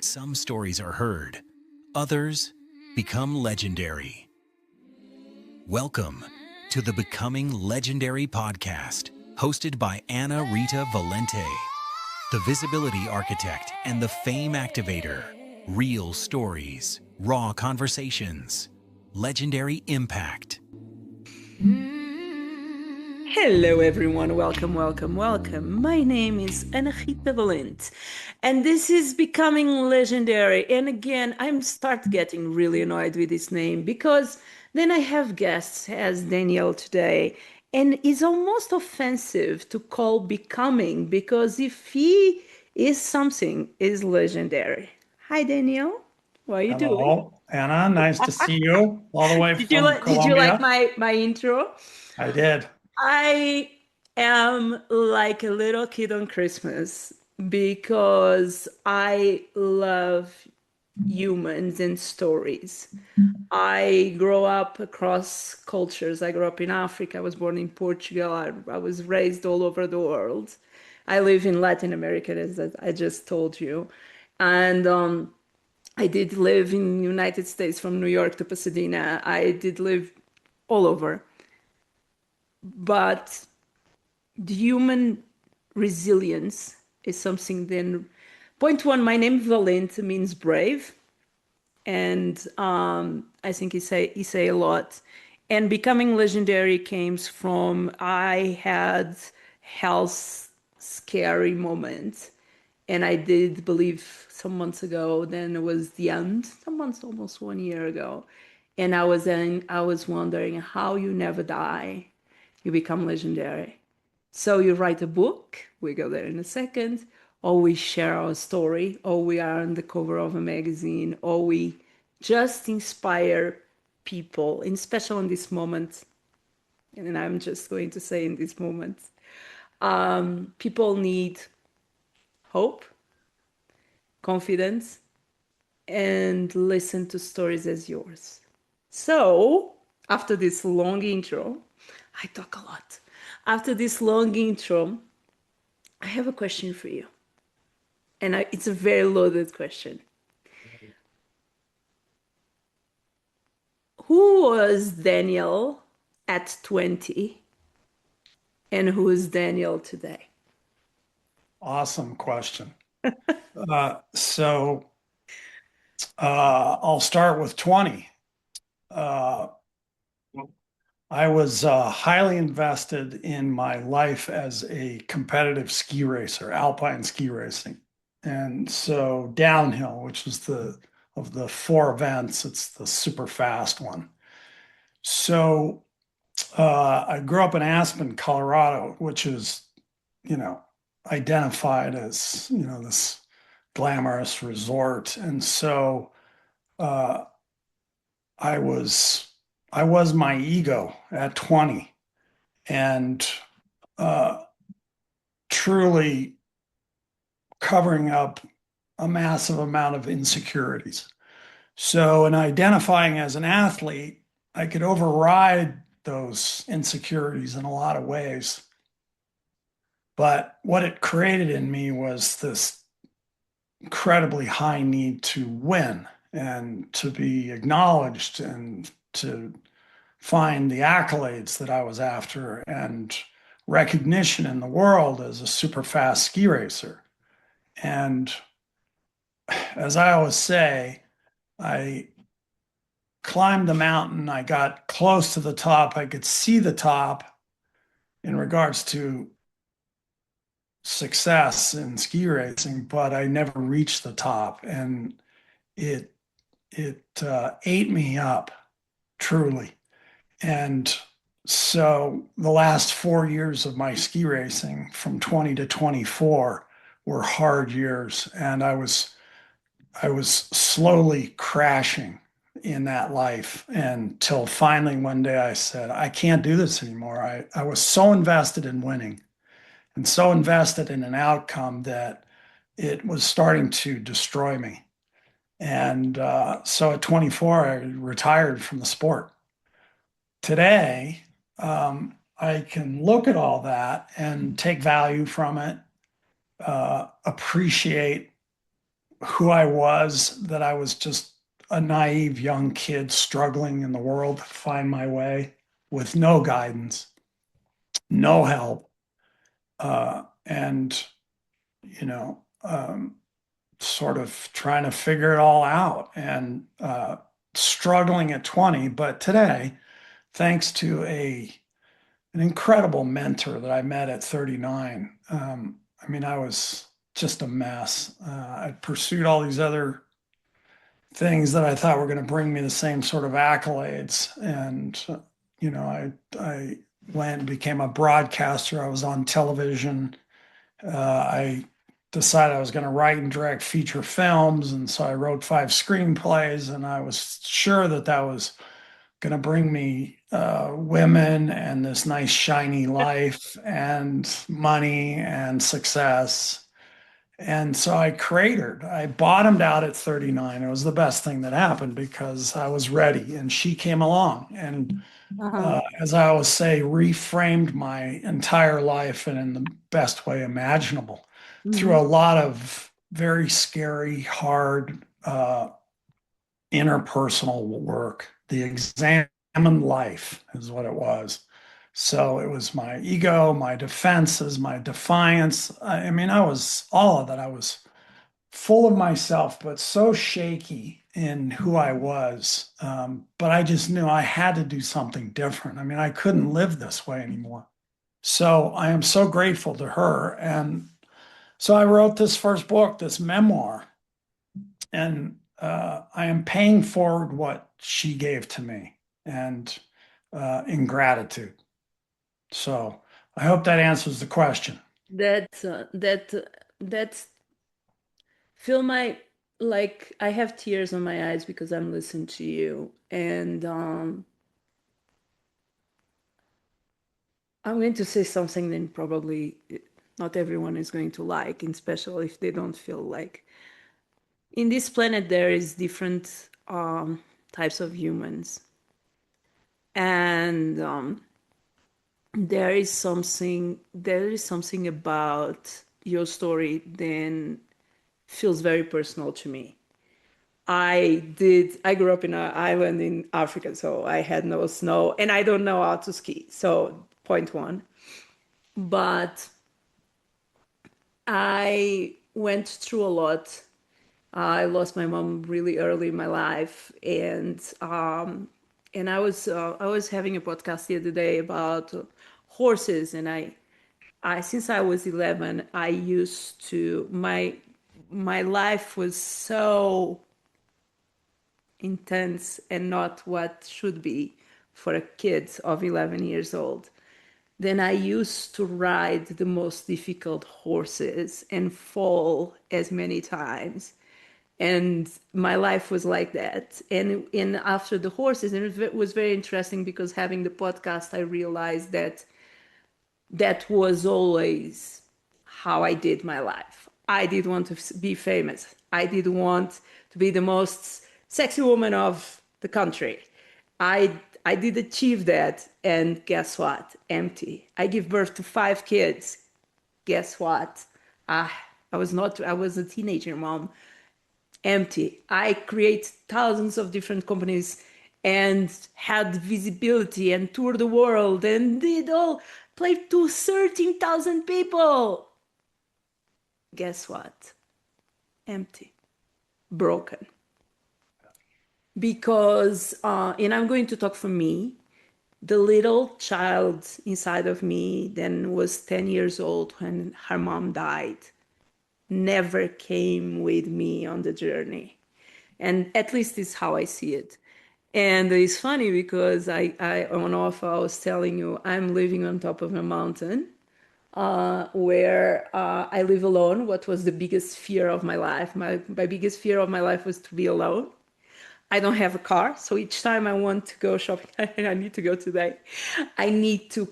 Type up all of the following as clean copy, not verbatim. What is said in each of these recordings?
Some stories are heard, others become legendary. Welcome to the Becoming Legendary podcast, hosted by Rita Valente, the visibility architect and the fame activator. Real stories, raw conversations, legendary impact. Hello, everyone. Welcome, welcome, welcome. My name is Rita Valente, and this is Becoming Legendary. And again, I'm start getting really annoyed with this name because then I have guests as Danielle today, and it's almost offensive to call Becoming because if he is something, is legendary. Hi, Danielle. What are you doing? Hello, Anna. Nice to see you all the way from Did you like Colombia. my intro? I did. I am like a little kid on Christmas because I love humans and stories. I grow up across cultures. I grew up in Africa. I was born in Portugal. I was raised all over the world. I live in Latin America, as I just told you. And I did live in the United States from New York to Pasadena. I did live all over. But the human resilience is something then. Point one, my name Valente means brave, and I think he say a lot. And becoming legendary came from I had health scary moment, and I did believe some months ago. Then it was the end, some months, almost 1 year ago, and I was wondering how you never die, you become legendary. So you write a book, we go there in a second, or we share our story, or we are on the cover of a magazine, or we just inspire people, in special in this moment. And I'm just going to say in this moment, people need hope, confidence, and listen to stories as yours. So, after this long intro, I talk a lot. After this long intro, I have a question for you. And it's a very loaded question. Who was Daniel at 20 and who is Daniel today? Awesome question. So I'll start with 20. Uh, I was highly invested in my life as a competitive ski racer, alpine ski racing. And so downhill, which is of the four events, it's the super fast one. So I grew up in Aspen, Colorado, which is, you know, identified as, this glamorous resort. And so uh, I was I was my ego at 20 and uh, truly covering up a massive amount of insecurities. So in identifying as an athlete, I could override those insecurities in a lot of ways. But what it created in me was this incredibly high need to win and to be acknowledged and to find the accolades that I was after and recognition in the world as a super fast ski racer. And as I always say, I climbed the mountain, I got close to the top, I could see the top in regards to success in ski racing, but I never reached the top, and it it ate me up truly. And so the last 4 years of my ski racing, from 20 to 24, were hard years, and I was slowly crashing in that life until finally one day I said, I can't do this anymore. I was so invested in winning and so invested in an outcome that it was starting to destroy me. And so at 24, I retired from the sport. Today, I can look at all that and take value from it, appreciate who I was, that I was just a naive young kid struggling in the world to find my way with no guidance, no help, and, you know, sort of trying to figure it all out and struggling at 20. But today, thanks to an incredible mentor that I met at 39, I mean, I was just a mess. I pursued all these other things that I thought were going to bring me the same sort of accolades. And, I went and became a broadcaster. I was on television. I decided I was going to write and direct feature films. And so I wrote 5 screenplays, and I was sure that that was going to bring me women and this nice, shiny life and money and success. And so I cratered. I bottomed out at 39. It was the best thing that happened because I was ready, and she came along. And Uh-huh. as I always say, reframed my entire life and in the best way imaginable through Mm-hmm. a lot of very scary, hard interpersonal work. The examined life is what it was. So it was my ego, my defenses, my defiance. I mean, I was all of that. I was full of myself, but so shaky in who I was. But I just knew I had to do something different. I mean, I couldn't live this way anymore. So I am so grateful to her. And so I wrote this first book, this memoir, and I am paying forward what she gave to me and in gratitude. So I hope that answers the question. That's feel my like I have tears on my eyes because I'm listening to you, and I'm going to say something that probably not everyone is going to like, and especially if they don't feel like in this planet there is different types of humans, and there is something about your story then feels very personal to me. I grew up in an island in Africa, so I had no snow and I don't know how to ski. So, point one. But I went through a lot. I lost my mom really early in my life, and I was having a podcast the other day about horses, and I since I was 11, I used to my life was so intense and not what should be for a kid of 11 years old. Then I used to ride the most difficult horses and fall as many times. And my life was like that. And after the horses, and it was very interesting because having the podcast, I realized that that was always how I did my life. I did want to be famous. I did want to be the most sexy woman of the country. I did achieve that, and guess what? Empty. I give birth to 5 kids. Guess what? Ah, I was not. I was a teenager mom. Empty. I create thousands of different companies and had visibility and toured the world and did all played to 13,000 people. Guess what? Empty. Broken. Because, and I'm going to talk for me, the little child inside of me then was 10 years old when her mom died, never came with me on the journey. And at least it's how I see it. And it's funny because I on off, I was telling you, I'm living on top of a mountain where I live alone. What was the biggest fear of my life? My biggest fear of my life was to be alone. I don't have a car, so each time I want to go shopping, and I need to go today, I need to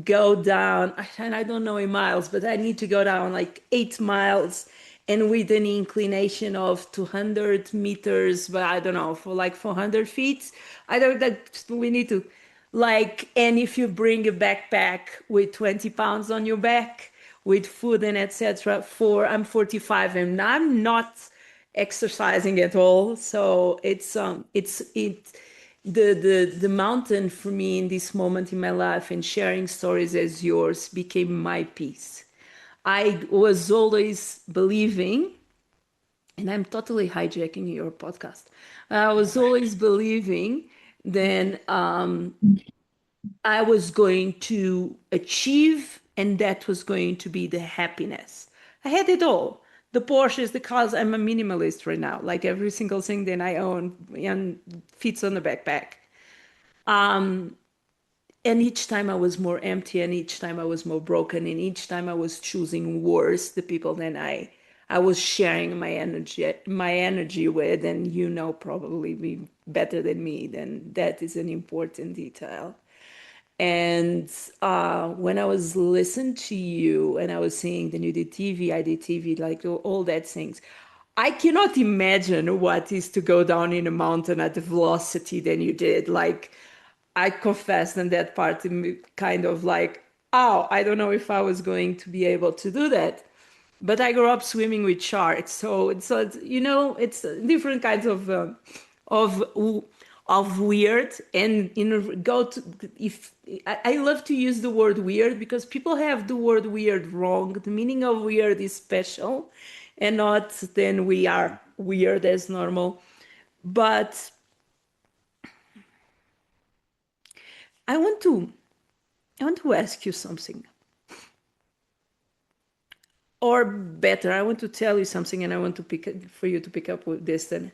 go down, and I don't know in miles, but I need to go down like 8 miles and with an inclination of 200 meters, but I don't know, for like 400 feet. I don't, that we need to, like, and if you bring a backpack with 20 pounds on your back, with food and etc., I'm 45 and I'm not exercising at all. So the mountain for me in this moment in my life and sharing stories as yours became my peace. I was always believing, and I'm totally hijacking your podcast. I was always believing then I was going to achieve, and that was going to be the happiness. I had it all. The Porsches, the cars. I'm a minimalist right now. Like every single thing that I own and fits on the backpack. And each time I was more empty, and each time I was more broken, and each time I was choosing worse the people than I was sharing my energy with, and you know probably be better than me. Then that is an important detail. And when I was listening to you and I was saying then you did TV, I did TV, like all that things, I cannot imagine what is to go down in a mountain at the velocity than you did. Like I confessed in that part, kind of like, oh, I don't know if I was going to be able to do that. But I grew up swimming with sharks, so it's different kinds of of weird. And go to if I love to use the word weird because people have the word weird wrong. The meaning of weird is special, and not then we are weird as normal. But I want to I want to ask you something. Or better, I want to tell you something and I want to for you to pick up with this then.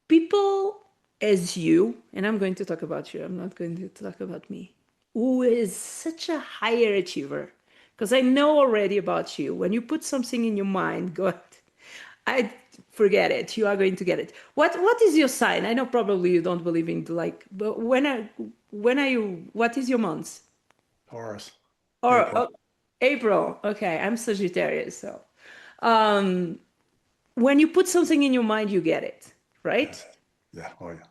People as you, and I'm going to talk about you, I'm not going to talk about me, who is such a higher achiever. Because I know already about you. When you put something in your mind, go ahead. I forget it. You are going to get it. What is your sign? I know probably you don't believe in like, but when are you? What is your month? Taurus, Or April. April. Okay, I'm Sagittarius. So um, when you put something in your mind, you get it, right? Yes. Yeah. Oh, yeah.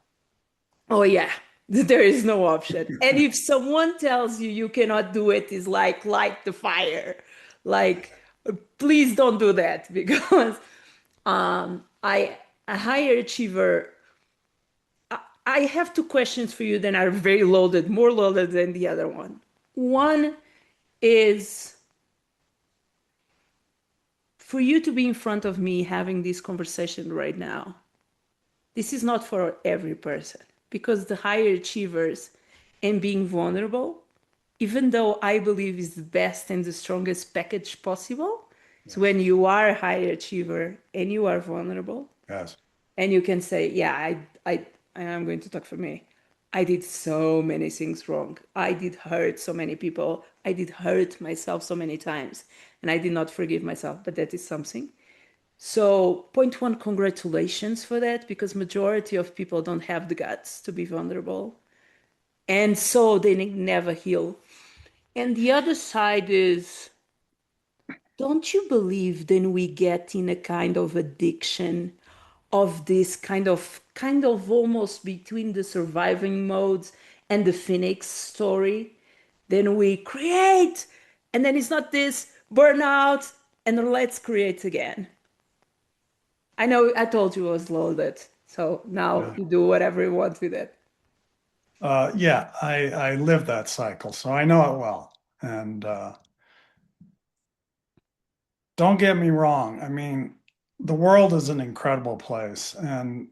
Oh yeah, there is no option. And if someone tells you you cannot do it, is like light the fire. Like, please don't do that because I a higher achiever. I have two questions for you that are very loaded, more loaded than the other one. One is for you to be in front of me having this conversation right now. This is not for every person because the higher achievers and being vulnerable, even though I believe is the best and the strongest package possible, is Yes. when you are a higher achiever and you are vulnerable Yes. and you can say, yeah, I'm going to talk for me. I did so many things wrong. I did hurt so many people. I did hurt myself so many times and I did not forgive myself, but that is something. So, point one, congratulations for that, because majority of people don't have the guts to be vulnerable, and so they never heal. And the other side is, don't you believe then we get in a kind of addiction of this kind of almost between the surviving modes and the phoenix story? Then we create, and then it's not this burnout, and then let's create again. I know I told you it was loaded, so now Yeah. you do whatever you want with it. Yeah. I live that cycle, so I know it well. And don't get me wrong. I mean, the world is an incredible place, and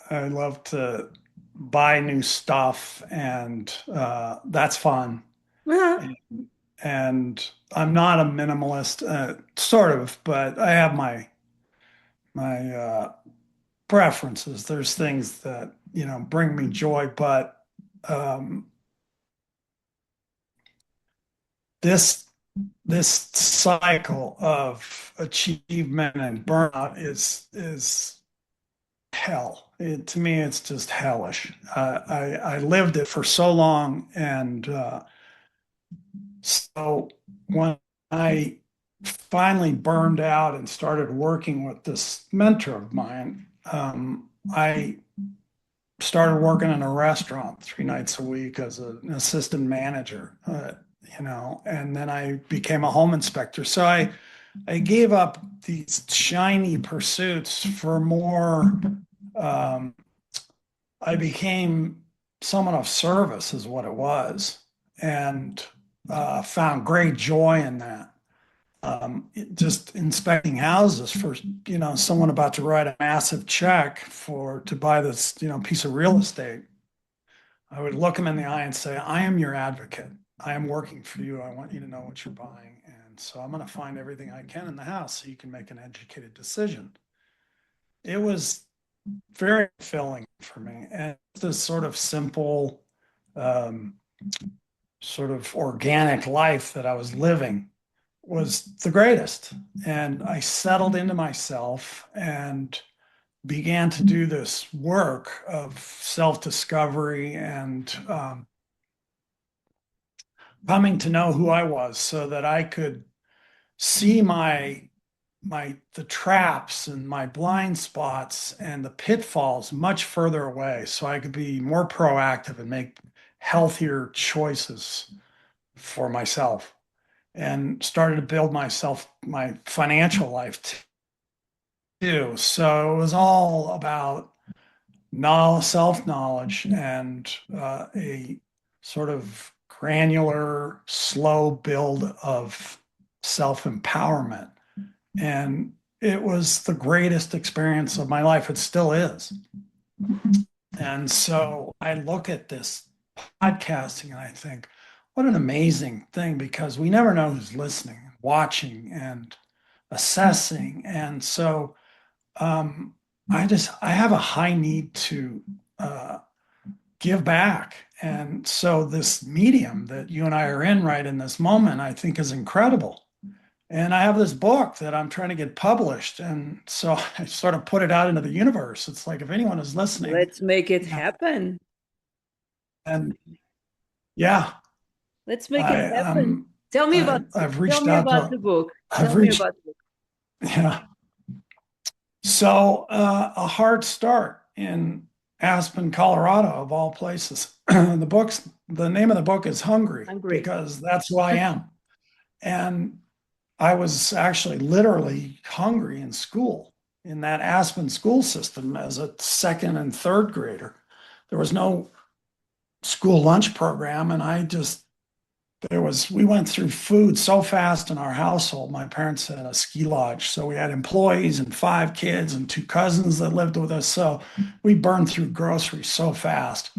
I love to buy new stuff, and that's fun. Uh-huh. And I'm not a minimalist, sort of, but I have my preferences. There's things that bring me joy, but um, this this cycle of achievement and burnout is hell. To me, it's just hellish. I lived it for so long, and so when I finally burned out and started working with this mentor of mine, I started working in a restaurant 3 nights a week as an assistant manager, and then I became a home inspector. So I gave up these shiny pursuits for more. Um, I became someone of service, is what it was, and found great joy in that. Just inspecting houses for, someone about to write a massive check to buy this, piece of real estate. I would look them in the eye and say, I am your advocate. I am working for you. I want you to know what you're buying. And so I'm going to find everything I can in the house so you can make an educated decision. It was very fulfilling for me. And this sort of simple, um, sort of organic life that I was living was the greatest. And I settled into myself and began to do this work of self-discovery and coming to know who I was so that I could see the traps and my blind spots and the pitfalls much further away so I could be more proactive and make healthier choices for myself, and started to build my financial life too. So it was all about knowledge, self-knowledge, and a sort of granular, slow build of self-empowerment. And it was the greatest experience of my life. It still is. And so I look at this podcasting and I think, what an amazing thing, because we never know who's listening, watching, and assessing. And so um, I have a high need to uh, give back. And so this medium that you and I are in right in this moment, I think is incredible. And I have this book that I'm trying to get published. And so I sort of put it out into the universe. It's like, if anyone is listening, Let's make it happen. and yeah, Let's make it happen. I've reached tell me out about to, the book. I've Tell me reached, about the book. yeah. So a hard start in Aspen, Colorado, of all places. The name of the book is Hungry, Hungry. because that's who I am. And I was actually literally hungry in school, in that Aspen school system, as a second and third grader. There was no school lunch program, and we went through food so fast in our household. My parents had a ski lodge, so we had employees and 5 kids and 2 cousins that lived with us. So we burned through groceries so fast.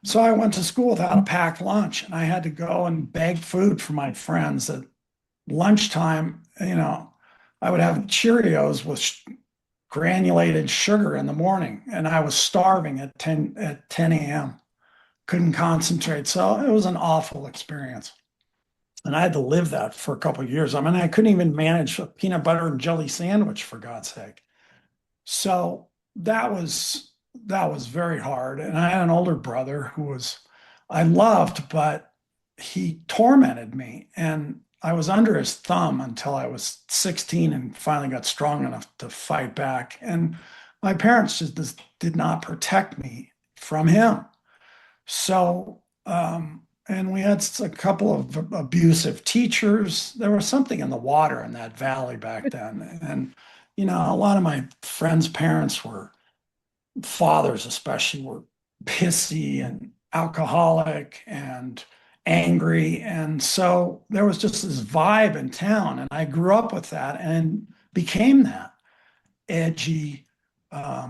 So I went to school without a packed lunch, and I had to go and beg food for my friends at lunchtime. I would have Cheerios with granulated sugar in the morning, and I was starving at 10 a.m. Couldn't concentrate. So it was an awful experience. And I had to live that for a couple of years. I mean, I couldn't even manage a peanut butter and jelly sandwich, for God's sake. So that was very hard. And I had an older brother I loved, but he tormented me. And I was under his thumb until I was 16 and finally got strong enough to fight back. And my parents just did not protect me from him. So, and we had a couple of abusive teachers. There was something in the water in that valley back then. And, a lot of my friends' parents fathers especially, were pissy and alcoholic and angry. And so there was just this vibe in town. And I grew up with that and became that edgy,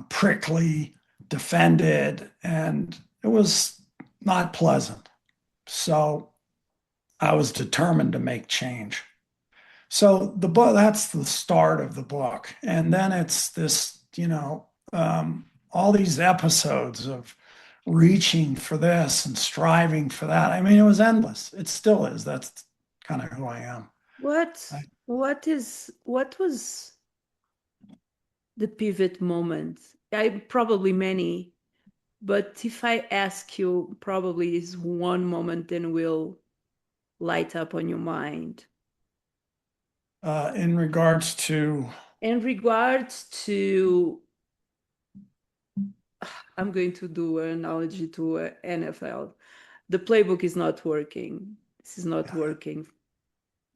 prickly, defended. And it was not pleasant. So I was determined to make change. So the book, that's the start of the book. And then it's this, all these episodes of reaching for this and striving for that. I mean, it was endless. It still is. That's kind of who I am. What was the pivot moment? I probably many, but if I ask you, probably is one moment then will light up on your mind. In regards to, I'm going to do an analogy to NFL. The playbook is not working. This is not working.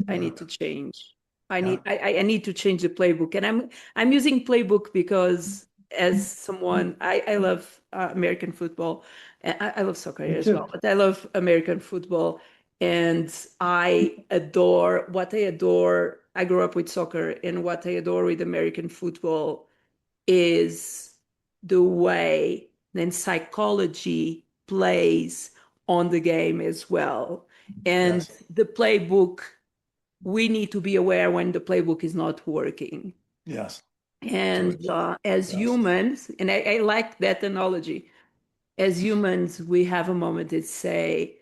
I need to change. Yeah. I need to change the playbook, and I'm using playbook because as someone I love American football, and I love soccer Me as well, too. but I love American football, and I adore what I adore. I grew up with soccer, and what I adore with American football is the way then psychology plays on the game as well, and Yes. the playbook we need to be aware when the playbook is not working. Yes. So And as yes. humans, and I like that analogy, as humans, we have a moment that say,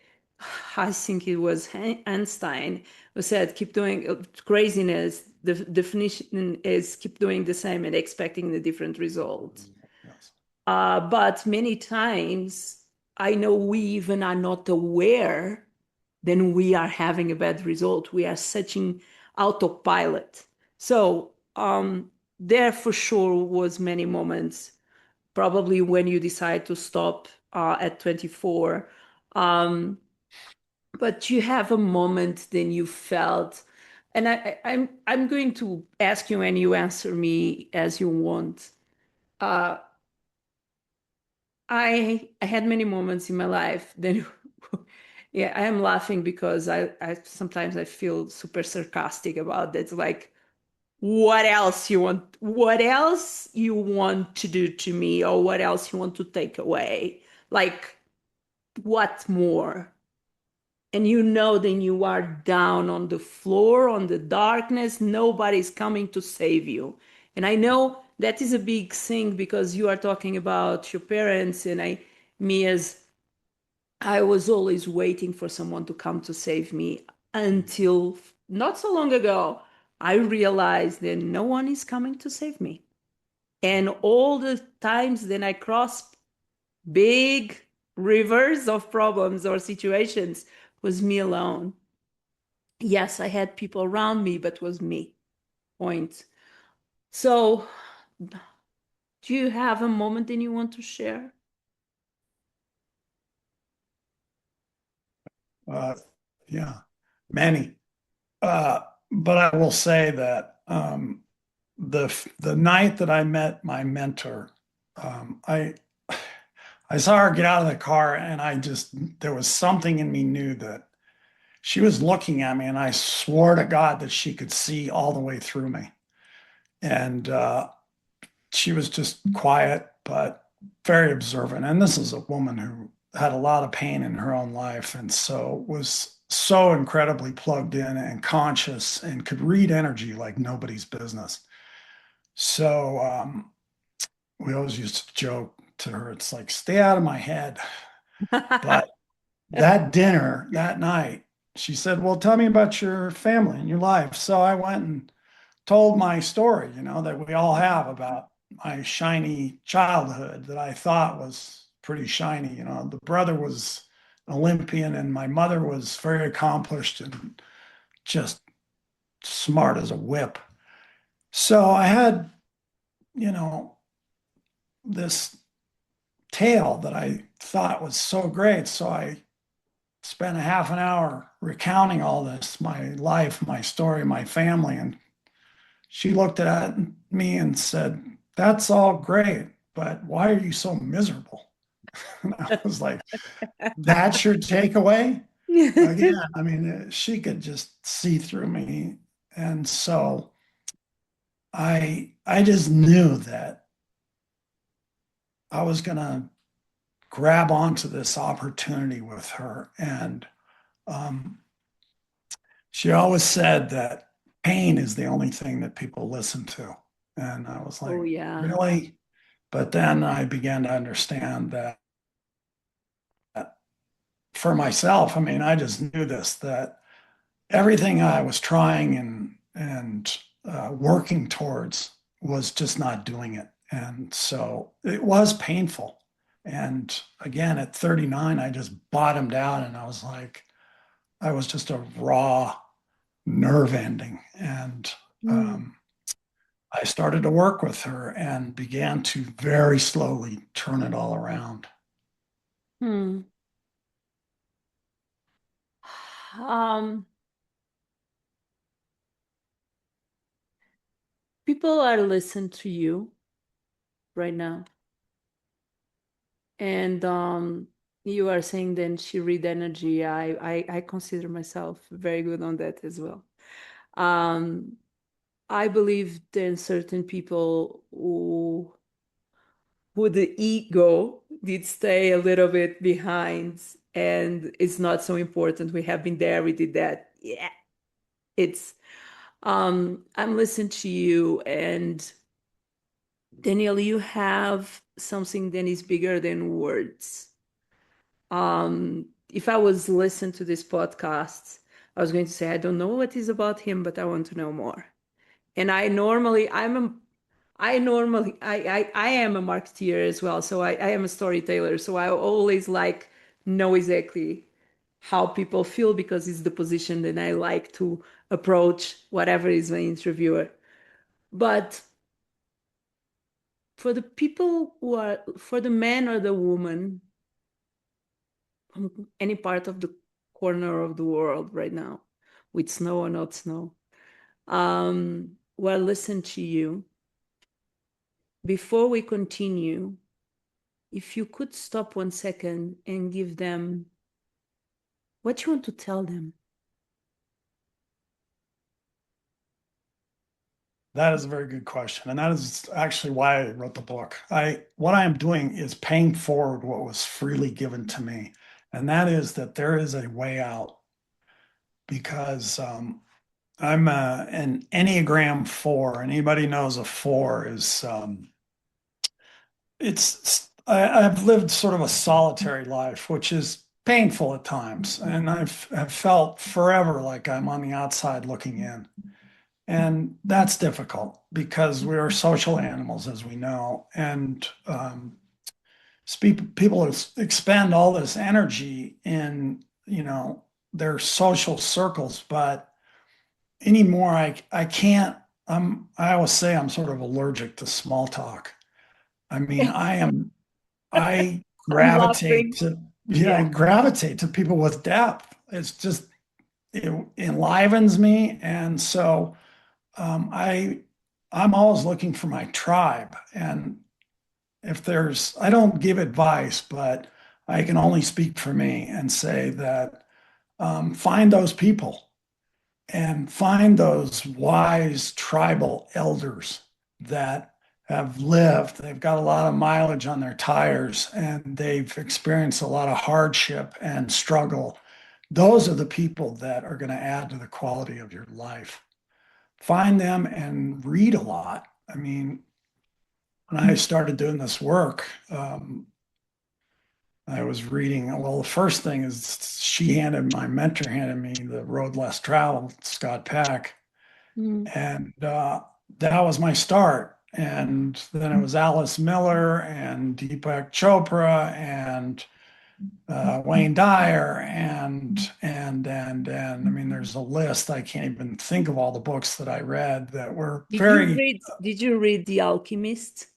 I think it was Einstein who said, keep doing craziness. The definition is keep doing the same and expecting the different result. Yes. But many times, I know we even are not aware then we are having a bad result. We are searching autopilot. So there for sure was many moments, probably when you decide to stop at 24. Um, but you have a moment then you felt, and I'm going to ask you and you answer me as you want. Uh, I had many moments in my life. Then, yeah, I am laughing because I sometimes I feel super sarcastic about it. Like, what else you want? What else you want to do to me, or what else you want to take away? Like, what more? And you know, then you are down on the floor, on the darkness. Nobody's coming to save you. And I know that is a big thing because you are talking about your parents, and me as I was always waiting for someone to come to save me until not so long ago, I realized that no one is coming to save me. And all the times then I crossed big rivers of problems or situations was me alone. Yes, I had people around me, but was me. Point. So, do you have a moment that you want to share? Uh, yeah. Many. Uh, but I will say that the night that I met my mentor, I saw her get out of the car, and there was something in me knew that she was looking at me, and I swore to God that she could see all the way through me. And she was just quiet, but very observant. And this is a woman who had a lot of pain in her own life, and so was so incredibly plugged in and conscious and could read energy like nobody's business. So we always used to joke to her, it's like, stay out of my head. But that dinner that night, she said, well, tell me about your family and your life. So I went and told my story, that we all have about my shiny childhood that I thought was pretty shiny. The brother was an Olympian, and my mother was very accomplished and just smart as a whip. So I had, you know, this tale that I thought was so great. So I spent a half an hour recounting all this, my life, my story, my family. And she looked at me and said, that's all great, but why are you so miserable? And I was like, that's your takeaway? Again, I mean, she could just see through me. And so I just knew that I was going to grab onto this opportunity with her. And um, she always said that pain is the only thing that people listen to. And I was Oh, like, yeah. really? But then I began to understand that for myself, I mean, I just knew this, that everything I was trying and working towards was just not doing it. And so it was painful. And again, at 39, I just bottomed out, and I was like, I was just a raw nerve ending. And Mm. um, I started to work with her and began to very slowly turn it all around. Hmm. Um, People are listening to you right now, and you are saying then she read energy. I consider myself very good on that as well. Um, I believe there are certain people who the ego did stay a little bit behind, and it's not so important. We have been there, we did that. Yeah, it's I'm listening to you, and Daniel, you have something that is bigger than words. If I was listening to this podcast, I was going to say, I don't know what is about him, but I want to know more. And I am a marketeer as well. So I am a storyteller. So I always like know exactly how people feel because it's the position that I like to approach whatever is my interviewer. But for the people who are, for the man or the woman from any part of the corner of the world right now, with snow or not snow, well, listen to you. Before we continue, if you could stop 1 second and give them what you want to tell them. That is a very good question. And that is actually why I wrote the book. What I am doing is paying forward what was freely given to me. And that is that there is a way out because I'm an Enneagram 4. Anybody knows a 4 is I've lived sort of a solitary life, which is painful at times. And have felt forever like I'm on the outside looking in. And that's difficult because we are social animals, as we know. And people expend all this energy in, their social circles. But anymore, I can't. I always say I'm sort of allergic to small talk. I mean, I I'm gravitate laughing. to, yeah, I Yeah. gravitate to people with depth. It enlivens me. And so um, I I'm always looking for my tribe. And I don't give advice, but I can only speak for me and say that find those people and find those wise tribal elders that have lived. They've got a lot of mileage on their tires and they've experienced a lot of hardship and struggle. Those are the people that are going to add to the quality of your life. Find them and read a lot. I mean, when I started doing this work, I was reading. Well, the first thing is my mentor handed me The Road Less Traveled, Scott Peck. Mm. And that was my start. And then it was Alice Miller and Deepak Chopra and Wayne Dyer and I mean, there's a list. I can't even think of all the books that I read that were very. Did you read The Alchemist?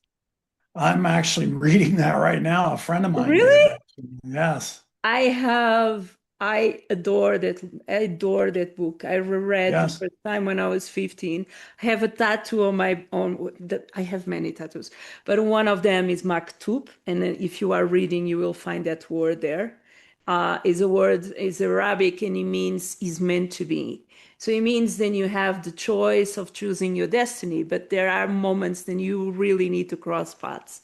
I'm actually reading that right now. A friend of mine did. Really? Actually. Yes. I adore that book. I reread the Yes. first time when I was 15. I have a tattoo on my own that I have many tattoos, but one of them is maktub, and then if you are reading, you will find that word there. Is a word is Arabic and it means is meant to be. So it means then you have the choice of choosing your destiny, but there are moments then you really need to cross paths.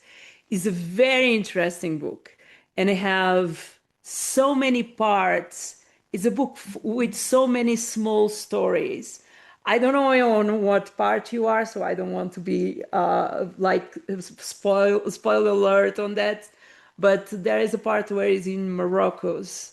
It's a very interesting book and I have so many parts. It's a book with so many small stories. I don't know on what part you are, so I don't want to be like spoil alert on that. But there is a part where he's in Morocco's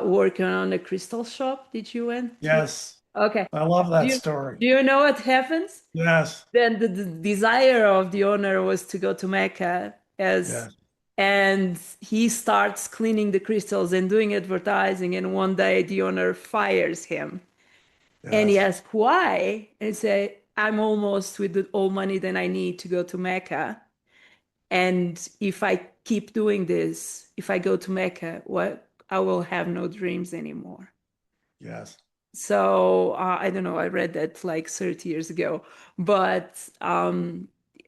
working on a crystal shop. Did you went to? Yes. Okay. I love Do that you story. do you know what happens? Yes. Then the desire of the owner was to go to Mecca as Yes. and he starts cleaning the crystals and doing advertising and one day the owner fires him and he Yes. asks why and he say I'm almost with the all money that I need to go to Mecca and if I keep doing this if I go to Mecca what I will have no dreams anymore. Yes. So I don't know, I read that like 30 years ago, but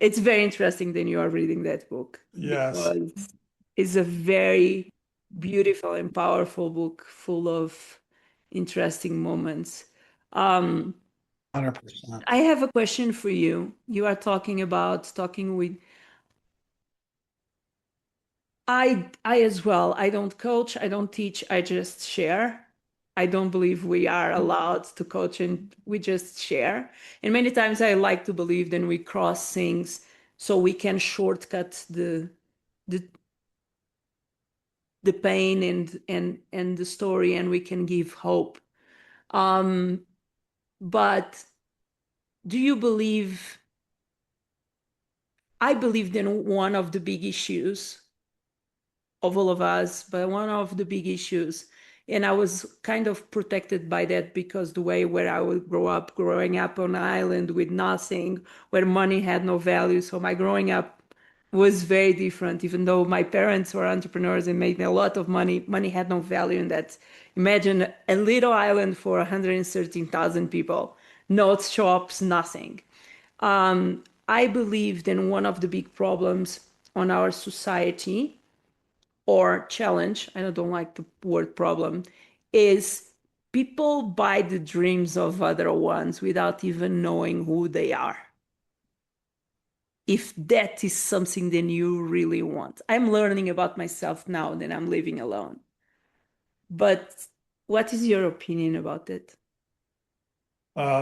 it's very interesting that you are reading that book Yes, because it's a very beautiful and powerful book full of interesting moments. Um, 100%. I have a question for you. You are talking about talking with I as well. I don't coach, I don't teach, I just share. I don't believe we are allowed to coach and we just share. And many times I like to believe then we cross things so we can shortcut the the pain and the story and we can give hope. Um, but do you believe I believe then one of the big issues of all of us, but one of the big issues. And I was kind of protected by that because the way where I would grow up, growing up on an island with nothing, where money had no value. So my growing up was very different, even though my parents were entrepreneurs and made a lot of money, money had no value in that. Imagine a little island for 113,000 people, no shops, nothing. I believe then one of the big problems on our society or challenge, I don't like the word problem, is people buy the dreams of other ones without even knowing who they are. If that is something that you really want. I'm learning about myself now that I'm living alone. But what is your opinion about it?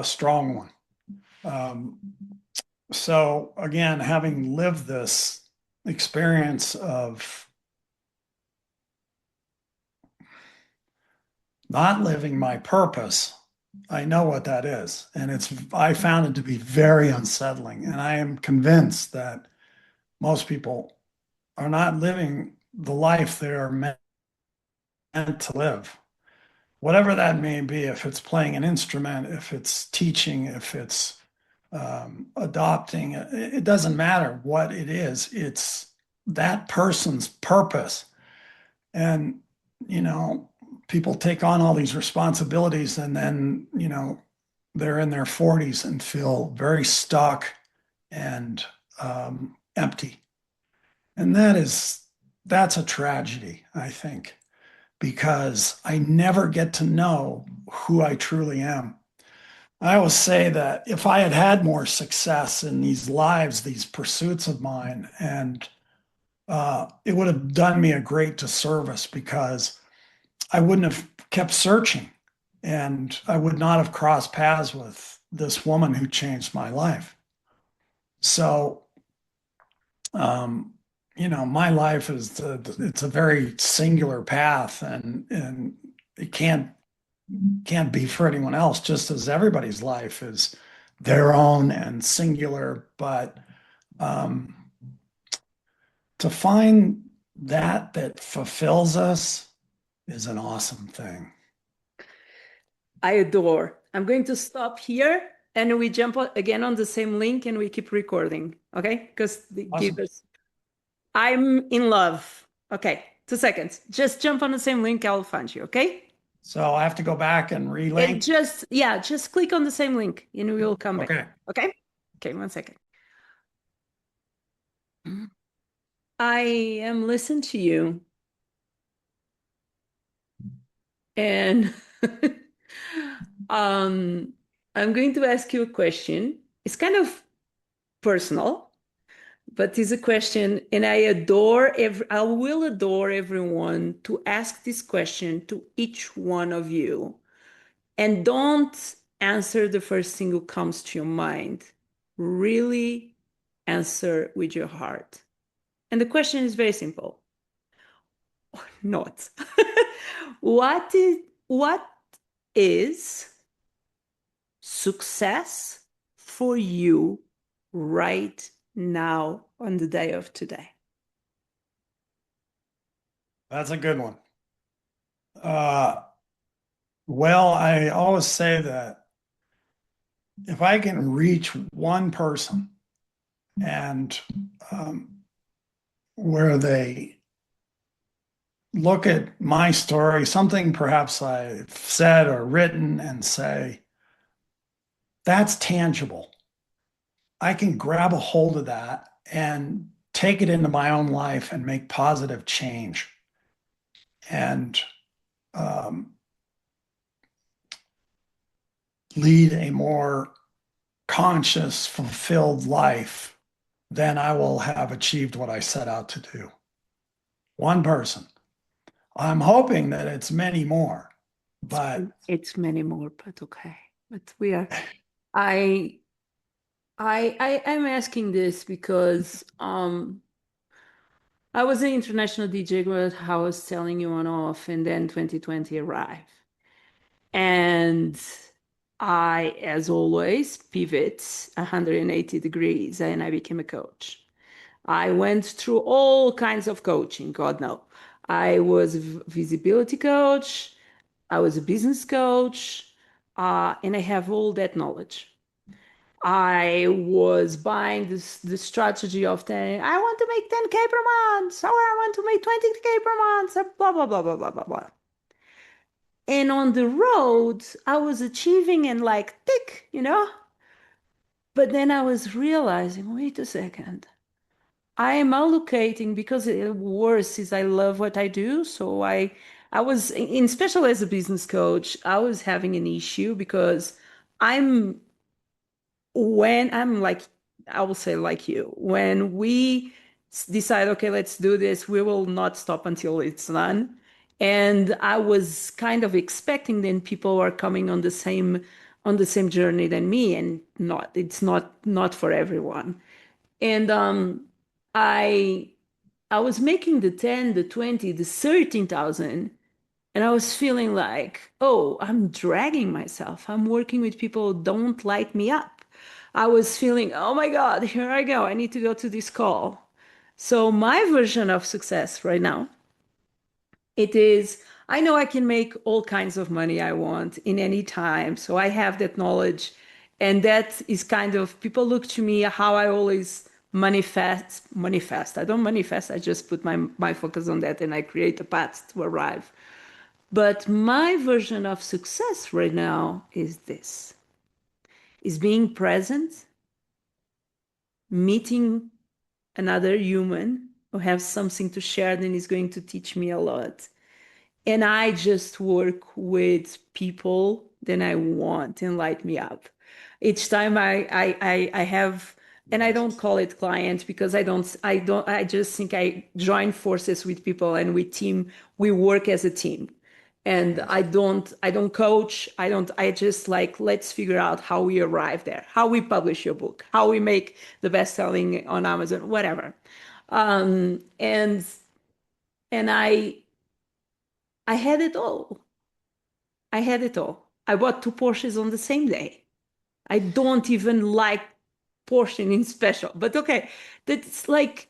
Strong one. Um, so again, having lived this experience of not living my purpose, I know what that is. And I found it to be very unsettling. And I am convinced that most people are not living the life they are meant to live. Whatever that may be, if it's playing an instrument, if it's teaching, if it's adopting, it doesn't matter what it is. It's that person's purpose. And, you know, people take on all these responsibilities and then, they're in their 40s and feel very stuck and empty. And that's a tragedy, I think, because I never get to know who I truly am. I always say that if I had had more success in these lives, these pursuits of mine, and it would have done me a great disservice because I wouldn't have kept searching and I would not have crossed paths with this woman who changed my life. So, um, my life it's a very singular path and it can't be for anyone else, just as everybody's life is their own and singular. But um, to find that fulfills us is an awesome thing. I adore. I'm going to stop here and we jump again on the same link and we keep recording. Okay? Because they give Awesome. us. I'm in love. Okay, 2 seconds. Just jump on the same link. I'll find you. Okay? So I have to go back and And relink. just click on the same link and we will come back. Okay. Okay? Okay, 1 second. I am listening to you and um, I'm going to ask you a question. It's kind of personal, but it's a question, and I will adore everyone to ask this question to each one of you. And don't answer the first thing that comes to your mind. Really answer with your heart. And the question is very simple. Not. What is success for you right now on the day of today? That's a good one. Uh, well, I always say that if I can reach one person and where they look at my story, something perhaps I've said or written, and say, that's tangible. I can grab a hold of that and take it into my own life and make positive change and um, lead a more conscious, fulfilled life, then I will have achieved what I set out to do. One person. I'm hoping that it's many more, but It's many more, but okay. But we are. I I'm asking this because I was an international DJ, what I was telling you on off, and then 2020 arrived. And I, as always, pivot 180 degrees and I became a coach. I went through all kinds of coaching, God no. I was a visibility coach, I was a business coach, and I have all that knowledge. I was buying the strategy of 10, I want to make 10K per month, or I want to make 20K per month, blah, blah, blah, blah, blah, blah, blah. And on the road, I was achieving and like, tick, you know? But then I was realizing, wait a second. I am allocating because worse is I love what I do. So I was in special as a business coach, I was having an issue because I'm when I'm like, I will say like you, when we decide, okay, let's do this, we will not stop until it's done. And I was kind of expecting then people are coming on the same journey than me, and not, it's not for everyone. And I I was making the 10, the 20, the 13,000, and I was feeling like, oh, I'm dragging myself. I'm working with people who don't light me up. I was feeling, oh my God, here I go. I need to go to this call. So my version of success right now, it is, I know I can make all kinds of money I want in any time. So I have that knowledge. And that is kind of, people look to me how I always manifest. I don't manifest. I just put my focus on that and I create a path to arrive. But my version of success right now is this, is being present, meeting another human who has something to share and is going to teach me a lot. And I just work with people that I want and light me up. Each time I have, and I don't call it client because I just think I join forces with people and we work as a team. And I don't coach, I just like, let's figure out how we arrive there, how we publish your book, how we make the best selling on Amazon, whatever. Um, and and I had it all. I had it all. I bought two Porsches on the same day. I don't even like Porsche in special, but okay, that's like,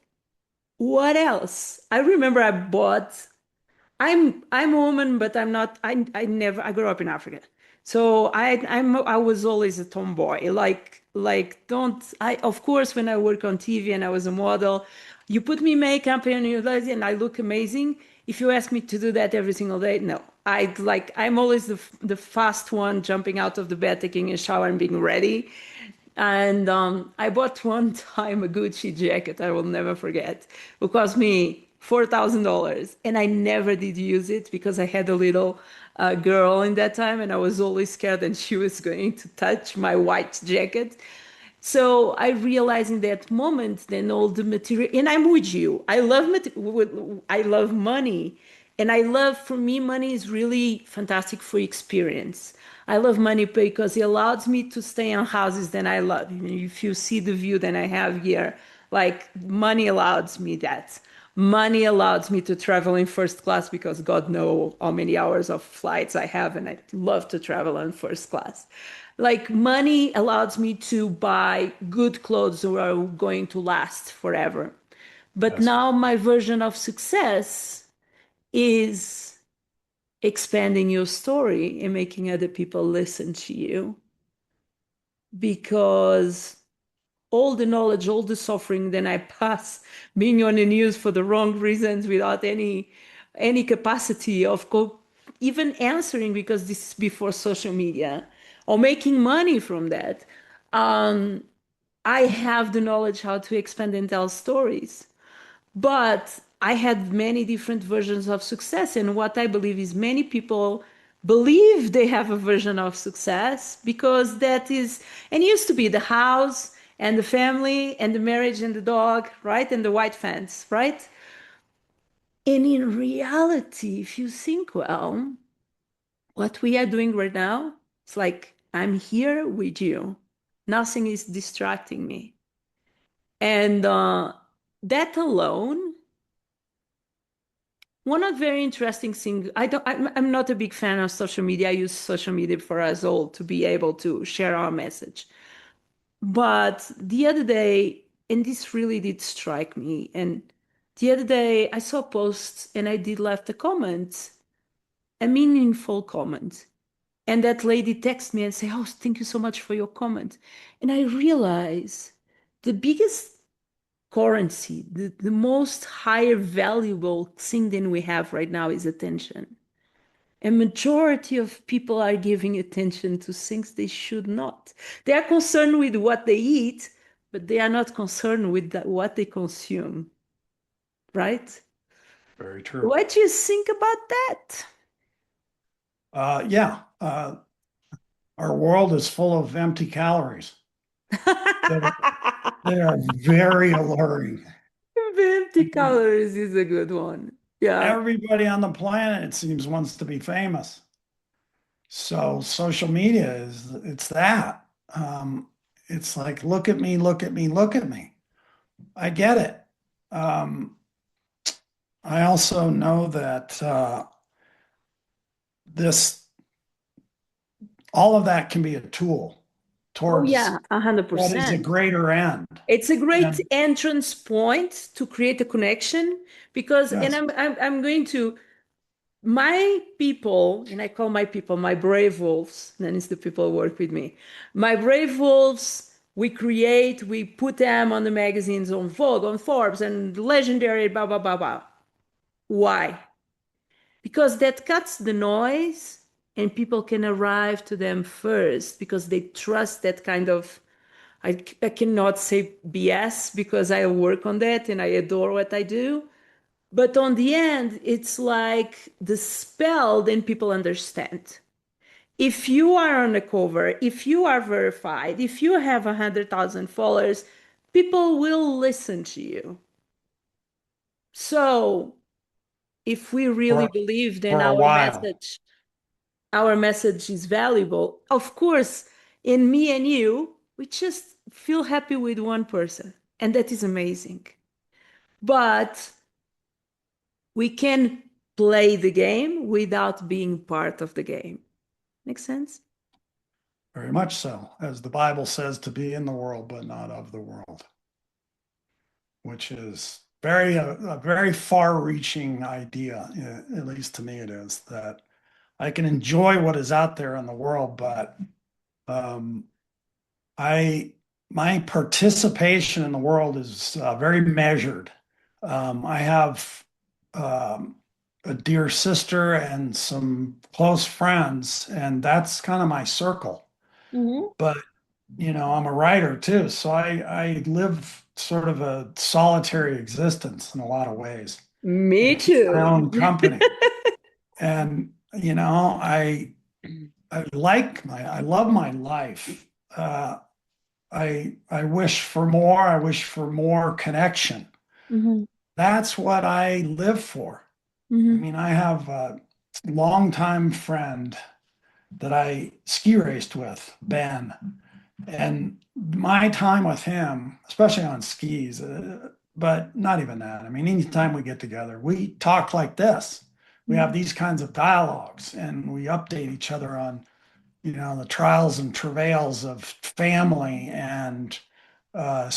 what else? I remember I bought. I'm a woman, but I'm not. I never. I grew up in Africa, so I was always a tomboy. Like don't I? Of course, when I work on TV and I was a model, you put me makeup and I look amazing. If you ask me to do that every single day, no. I'm always the fast one jumping out of the bed, taking a shower, and being ready. And I bought one time a Gucci jacket I will never forget. It cost me $4,000. And I never did use it because I had a little girl in that time and I was always scared that she was going to touch my white jacket. So I realized in that moment, then all the material, and I'm with you. I love money, and I love, for me, money is really fantastic for experience. I love money because it allows me to stay in houses that I love. If you see the view that I have here, like money allows me that. Money allows me to travel in first class because God knows how many hours of flights I have, and I love to travel in first class. Like money allows me to buy good clothes that are going to last forever. But yes. now my version of success is expanding your story and making other people listen to you, because all the knowledge, all the suffering that I pass being on the news for the wrong reasons without any capacity of even answering, because this is before social media, or making money from that. Um, I have the knowledge how to expand and tell stories, but I had many different versions of success. And what I believe is many people believe they have a version of success because that is, and it used to be the house and the family and the marriage and the dog, right? And the white fence, right? And in reality, if you think well, what we are doing right now, it's like I'm here with you. Nothing is distracting me. And that alone, one of very interesting things, I'm not a big fan of social media. I use social media for us all to be able to share our message. But the other day, and this really did strike me, and the other day I saw a post and I did left a comment, a meaningful comment. And that lady texted me and said, "Oh, thank you so much for your comment." And I realized the biggest currency, the most higher valuable thing than we have right now is attention. A majority of people are giving attention to things they should not. They are concerned with what they eat, but they are not concerned with what they consume, right? Very true. What do you think about that? Yeah, our world is full of empty calories. They are very alluring. Empty I mean, calories is a good one. Yeah. everybody on the planet, it seems, wants to be famous. So social media it's that. It's like, look at me, look at me, look at me. I get it. Um, I also know that this all of that can be a tool Oh towards yeah, a hundred what is a percent. greater end. It's a great And entrance point to create a connection because, and yes, I'm going to my people, and I call my people my brave wolves. Then it's the people who work with me. My brave wolves. We put them on the magazines, on Vogue, on Forbes, and Legendary, blah blah blah blah. Why? Because that cuts the noise and people can arrive to them first because they trust that kind of. I cannot say BS because I work on that and I adore what I do. But on the end, it's like the spell, then people understand. If you are on the cover, if you are verified, if you have 100,000 followers, people will listen to you. So if we really for believe, then for a while. our message is valuable. Of course, in me and you, we just feel happy with one person, and that is amazing. But we can play the game without being part of the game. Make sense? Very much so, as the Bible says, to be in the world, but not of the world, which is a very far-reaching idea. At least to me, it is that I can enjoy what is out there in the world, but um, I my participation in the world is very measured. I have um, a dear sister and some close friends, and that's kind of my circle. Hmm. But I'm a writer too, so I live sort of a solitary existence in a lot of ways. Me And I keep my too. own company. And I love my life. I wish for more. I wish for more connection. Hmm. That's what I live for. I Hmm. mean, I have a longtime friend that I ski raced with, Ben, and my time with him, especially on skis, but not even that. I mean, anytime we get together, we talk like this. We have these kinds of dialogues, and we update each other on, the trials and travails of family and uh,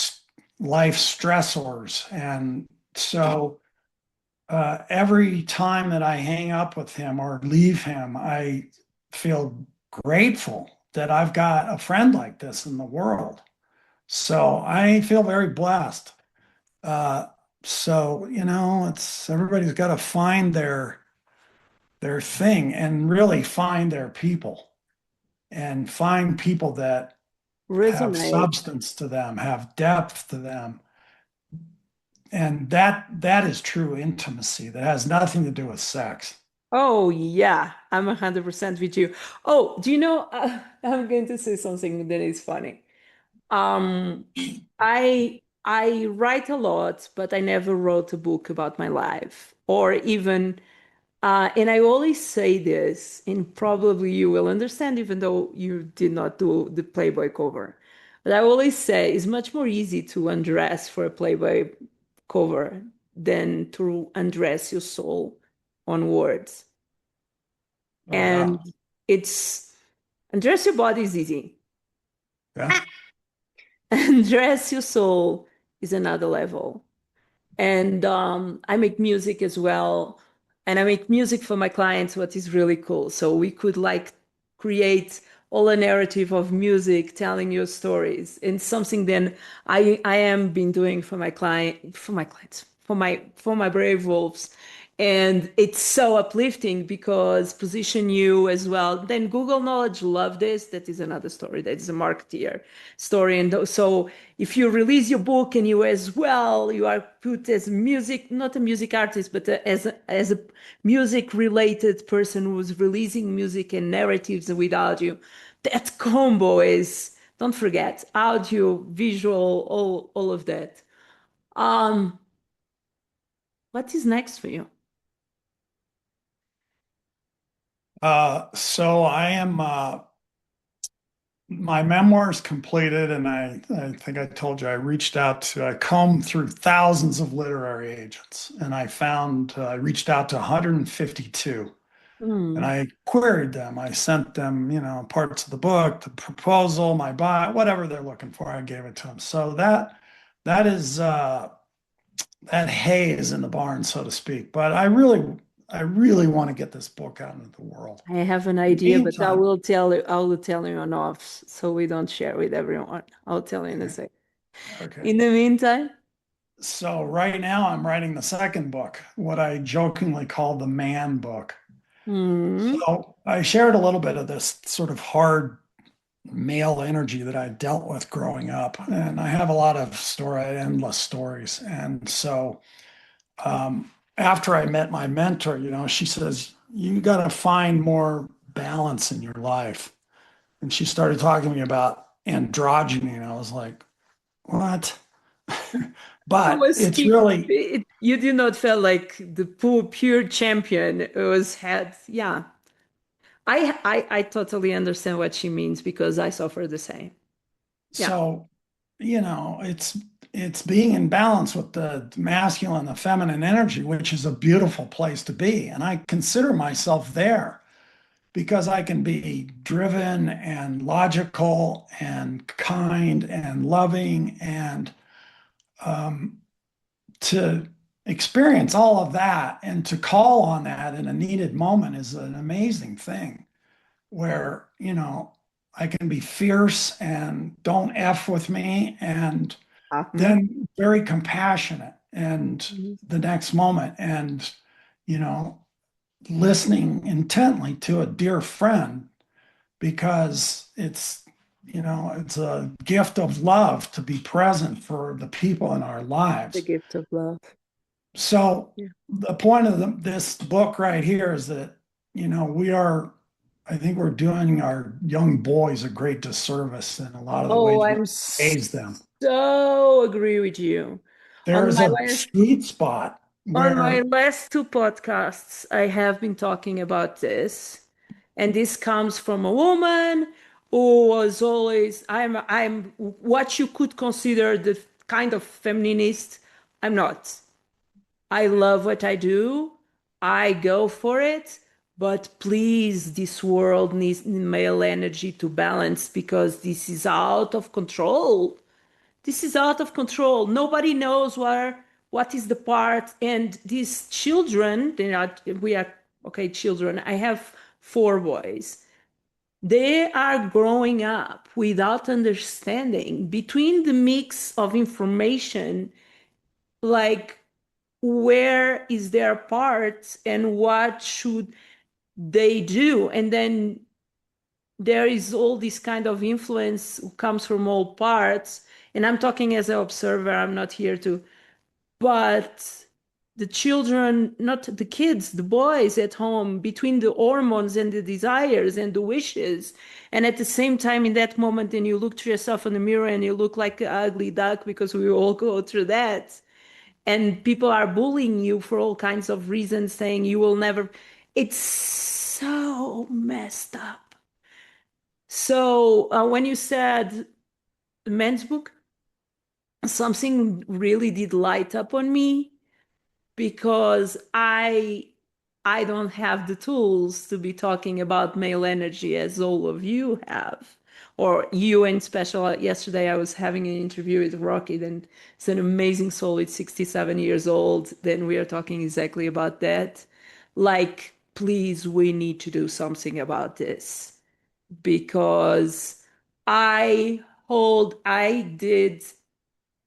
life stressors. And so every time that I hang up with him or leave him, I feel grateful that I've got a friend like this in the world. So I feel very blessed. Uh, So, it's everybody's got to find their thing and really find their people and find people that have Resonate. substance to them, have depth to them. And that is true intimacy that has nothing to do with sex. Oh yeah, I'm 100% with you. Oh, do you know, I'm going to say something that is funny. Um, I write a lot, but I never wrote a book about my life, or even and I always say this, and probably you will understand, even though you did not do the Playboy cover. But I always say it's much more easy to undress for a Playboy cover than to undress your soul on words. Oh yeah. And it's undress your body is easy. Yeah. Undress your soul is another level. And I make music as well. And I make music for my clients, what is really cool. So we could like create all a narrative of music telling your stories. And something then I am been doing for my clients, for my brave wolves. And it's so uplifting because position you as well. Then Google Knowledge love this. That is another story. That is a marketeer story. And so if you release your book and you as well, you are put as music, not a music artist, but as a music related person who's releasing music and narratives with audio, that combo is, don't forget, audio, visual, all of that. Um, what is next for you? So I am my memoir's completed, and I think I told you I combed through thousands of literary agents, and I reached out to 152, and Hmm. I queried them. I sent them, parts of the book, the proposal, my bio, whatever they're looking for. I gave it to them. So that is that hay is in the barn, so to speak. But I really want to get this book out into the world. I have an In the idea, but meantime, I will tell you on off so we don't share with everyone. I'll tell you in a okay, sec. okay. In the meantime, So right now I'm writing the second book, what I jokingly call the man book. hmm, So I shared a little bit of this sort of hard male energy that I dealt with growing up, and I have a lot of endless stories. And so after I met my mentor, she says, you got to find more balance in your life. And she started talking to me about androgyny, and I was like, what? it But was it's really, you did not feel like the pure champion. It was had, yeah. I totally understand what she means because I suffer the same. Yeah. so, it's being in balance with the masculine, the feminine energy, which is a beautiful place to be. And I consider myself there because I can be driven and logical and kind and loving and um, to experience all of that and to call on that in a needed moment is an amazing thing where, I can be fierce and don't F with me and Uh-huh. then very compassionate and Mhm. the next moment and, you know, listening intently to a dear friend because it's a gift of love to be present for the people in our The lives. gift of love. So Yeah. the point of this book right here is that, I think we're doing our young boys a great disservice in a lot of the Oh, ways we I'm raise them. so agree with you. On There's my a last sweet spot On my where, last two podcasts, I have been talking about this, and this comes from a woman who was always, I'm what you could consider the kind of feminist. I'm not. I love what I do. I go for it. But please, this world needs male energy to balance because this is out of control. This is out of control. Nobody knows what is the part. And these children, we are okay, children. I have four boys. They are growing up without understanding between the mix of information, like. where is their part and what should they do? And then there is all this kind of influence who comes from all parts. And I'm talking as an observer, I'm not here to, but the children, not the kids, the boys at home, between the hormones and the desires and the wishes. And at the same time, in that moment, then you look to yourself in the mirror and you look like an ugly duck, because we all go through that. And people are bullying you for all kinds of reasons, saying you will never. It's so messed up. So when you said the men's book, something really did light up on me, because I don't have the tools to be talking about male energy as all of you have, or you in special. Yesterday I was having an interview with Rocky, and it's an amazing soul. It's 67 years old. Then we are talking exactly about that. Like, please, we need to do something about this, because I I did,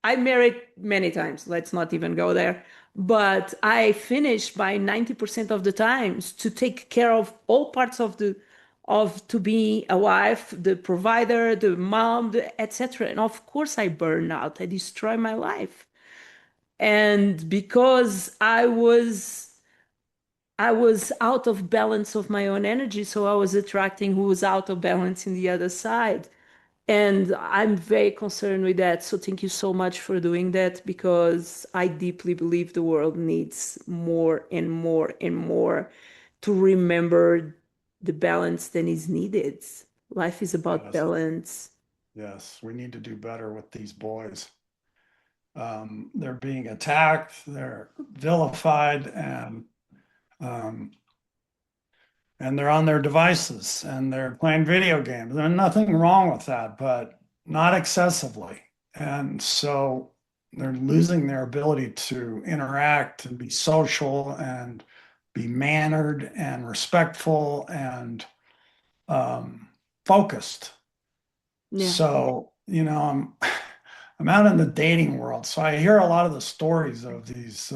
I married many times. Let's not even go there. But I finished by 90% of the times to take care of all parts of to be a wife, the provider, the mom, etc. And of course I burn out. I destroy my life. And because I was out of balance of my own energy, so I was attracting who was out of balance in the other side. And I'm very concerned with that. So thank you so much for doing that, because I deeply believe the world needs more and more and more to remember the balance that is needed. Life is about Yes, balance. yes, we need to do better with these boys. They're being attacked, they're vilified, um, and they're on their devices and they're playing video games. There's nothing wrong with that, but not excessively. And so they're losing their ability to interact and be social and be mannered and respectful and um, focused. Yeah. So, I'm out in the dating world, so I hear a lot of the stories of these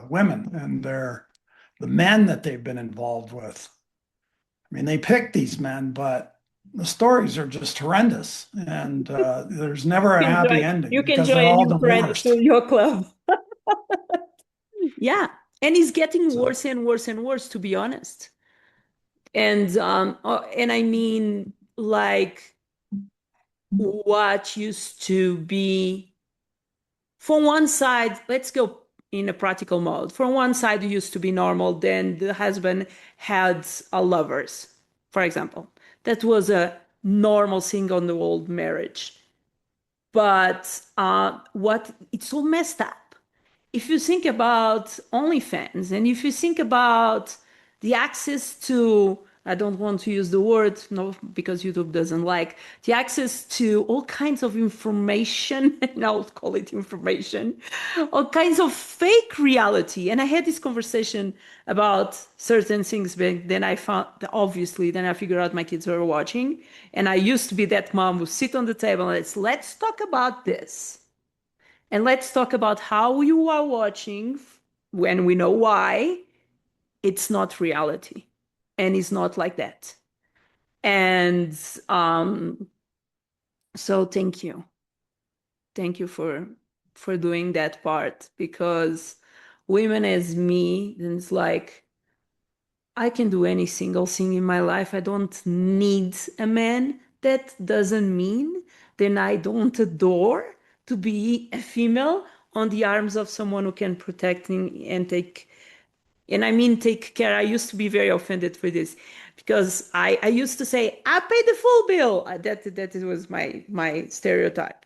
women and the men that they've been involved with. I mean, they pick these men, but the stories are just horrendous, and there's never a happy ending You can because they're join a all new friend divorced. to your club. Yeah. And it's getting So, worse and worse and worse, to be honest. And I mean, like, what used to be, from one side, let's go in a practical mode. From one side, it used to be normal. Then the husband had a lovers, for example. That was a normal thing on the old marriage. But what it's all messed up. If you think about OnlyFans, and if you think about the access to, I don't want to use the word, no, because YouTube doesn't like, the access to all kinds of information, and I'll call it information, all kinds of fake reality. And I had this conversation about certain things, but then I found, obviously, then I figured out my kids were watching. And I used to be that mom who sit on the table and let's talk about this. And let's talk about how you are watching, when we know why. It's not reality. And it's not like that. And um, so thank you. Thank you for doing that part, because women as me, then it's like, I can do any single thing in my life. I don't need a man. That doesn't mean then I don't adore to be a female on the arms of someone who can protect me and take, and I mean take care. I used to be very offended for this, because I used to say, I pay the full bill. That was my stereotype.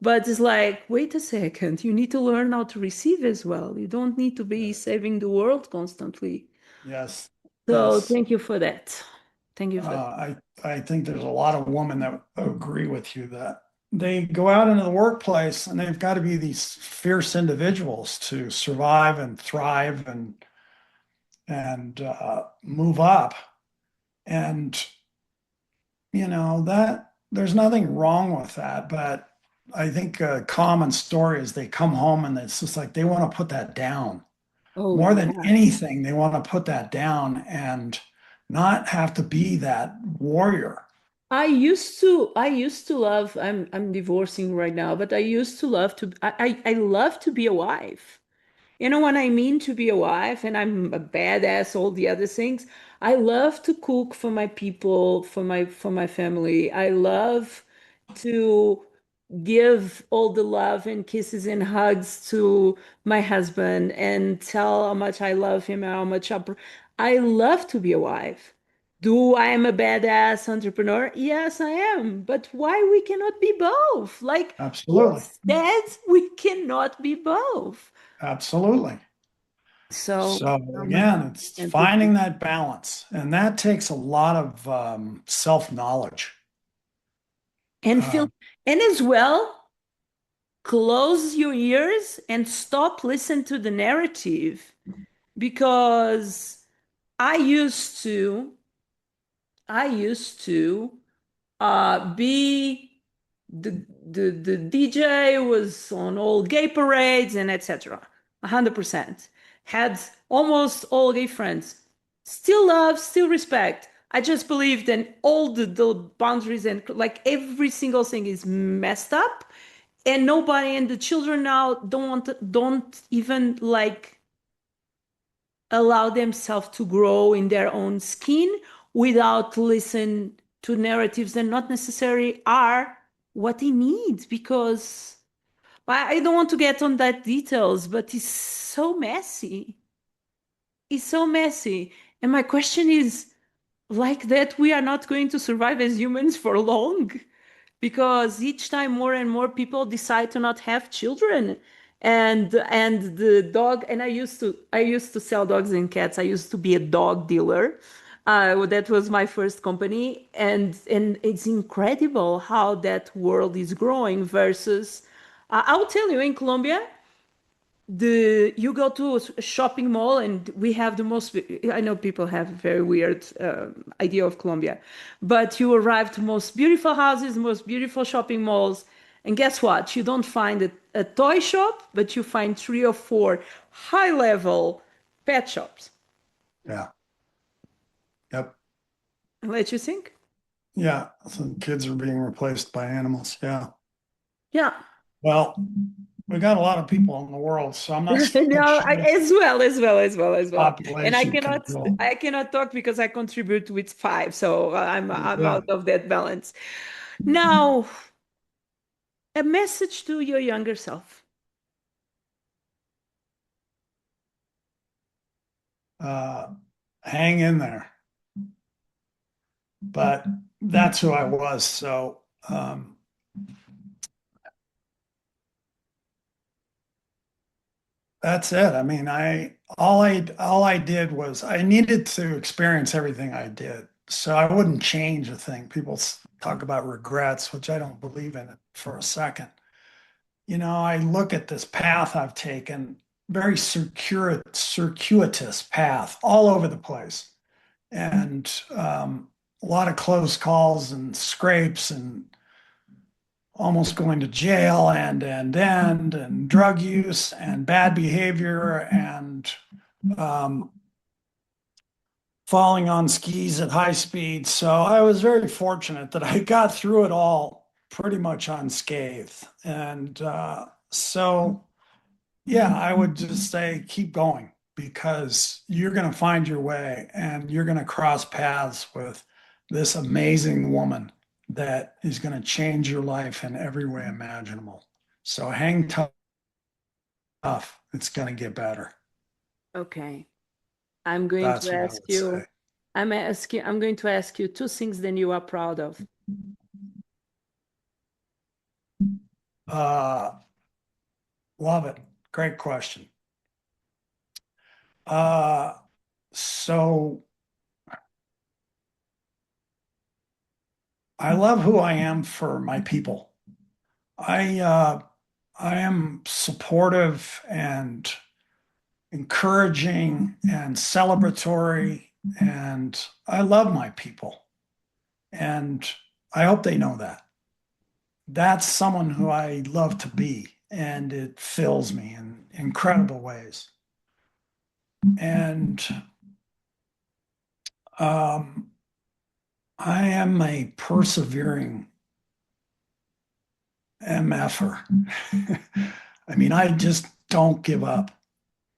But it's like, wait a second, you need to learn how to receive as well. You don't need to be yeah, saving the world constantly. yes, So yes. thank you for that. Thank you for that. I think there's a lot of women that agree with you that they go out into the workplace and they've got to be these fierce individuals to survive and thrive and move up. And that there's nothing wrong with that, but I think a common story is they come home and it's just like they want to put that down. Oh, More than yeah. anything, they want to put that down and not have to be that warrior. I used to love, I'm divorcing right now, but I used to love to, I love to be a wife. You know what I mean to be a wife, and I'm a badass, all the other things. I love to cook for my people, for my family. I love to give all the love and kisses and hugs to my husband and tell how much I love him, how much I love to be a wife. Do I am a badass entrepreneur? Yes, I am. But why we cannot be both? Like, who Absolutely. said we cannot be both? Absolutely. So So I'm again, it's 100% with you. finding that balance, and that takes a lot of self-knowledge. And Uh, feel, and as well, close your ears and stop listening to the narrative because I used to, I used to be the DJ was on all gay parades and etc. 100%. Had almost all gay friends. Still love, still respect. I just believe that all the boundaries and like every single thing is messed up, and nobody and the children now don't even like allow themselves to grow in their own skin without listen to narratives that not necessarily are what they need because I don't want to get on that details, but it's so messy. It's so messy. And my question is like that we are not going to survive as humans for long because each time more and more people decide to not have children and the dog and I used to sell dogs and cats. I used to be a dog dealer. That was my first company, and it's incredible how that world is growing versus I'll tell you, in Colombia, the you go to a shopping mall and we have the most. I know people have a very weird idea of Colombia, but you arrive to most beautiful houses, most beautiful shopping malls, and guess what? You don't find a toy shop, but you find three or four high level pet shops. yeah. Yep. Let you think. Yeah. Some kids are being replaced by animals. Yeah. Yeah. Well, we got a lot of people in the world, so I'm not so No, sure as well, as well, as well, as well. And I population cannot, control. I cannot talk because I contribute with five, so I'm Yeah. out of that balance. Now, a message to your younger self. Uh, Hang in there. But that's who I was. So that's it. I mean, I did was I needed to experience everything I did. So I wouldn't change a thing. People talk about regrets, which I don't believe in it for a second. You know, I look at this path I've taken, very circuitous path all over the place, and a lot of close calls and scrapes and almost going to jail and drug use and bad behavior and um, falling on skis at high speed. So I was very fortunate that I got through it all pretty much unscathed. And so, yeah, I would just say keep going because you're going to find your way and you're going to cross paths with this amazing woman that is going to change your life in every way imaginable. So hang tough. It's going to get better. Okay. I'm going to That's what I ask would you, say. I'm going to ask you two things that you are proud of. Uh, Love it. Great question. Uh, so I love who I am for my people. I uh, I am supportive and encouraging and celebratory, and I love my people. And I hope they know that. That's someone who I love to be, and it fills me in incredible ways. And um, I am a persevering MFer. I mean, I just don't give up.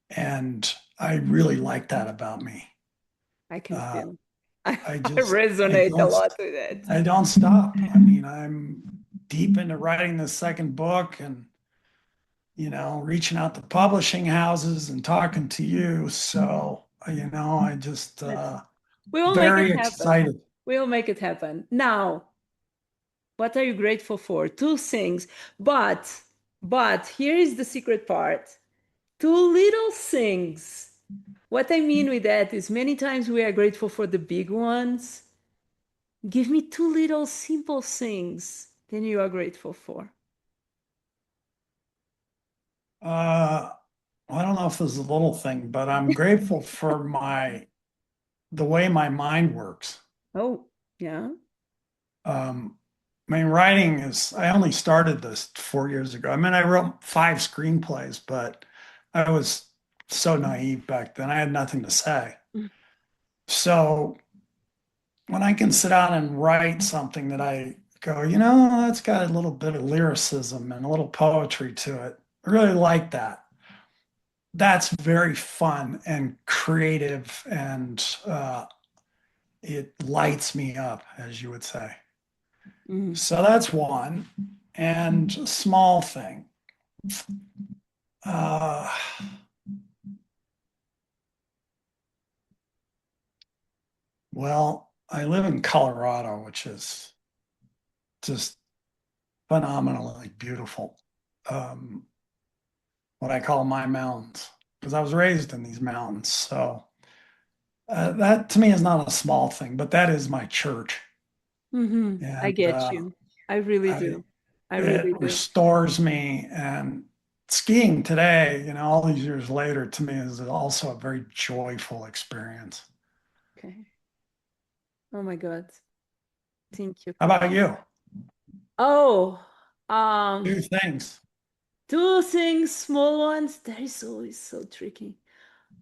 And I really like that about me. I can Uh, feel. I, I I just, I resonate a don't, lot with that. I don't stop. I mean, I'm deep into writing the second book and, reaching out to publishing houses and talking to you. So, I just, That's, we will make it very happen. excited. We'll make it happen. Now, what are you grateful for? Two things. But here is the secret part. Two little things. What I mean with that is many times we are grateful for the big ones. Give me two little simple things then you are grateful for. Uh, I don't know if this is a little thing, but I'm grateful for the way my mind works. Oh, yeah. Um, I mean, writing I only started this 4 years ago. I mean, I wrote 5 screenplays, but I was so naive back then. I had nothing to say. So when I can sit down and write something that I go, that's got a little bit of lyricism and a little poetry to it. I really like that. That's very fun and creative, and it lights me up, as you would say. Mm. So that's one. And a small thing. Uh, well, I live in Colorado, which is just phenomenally beautiful. Um, what I call my mountains, because I was raised in these mountains. So that to me is not a small thing, but that is my church. I And get you. I really I, do. I it really do. restores me. And skiing today, all these years later, to me is also a very joyful experience. Okay. Oh my God. Thank you. How about you? Oh, Two things. two things, small ones. That is always so tricky.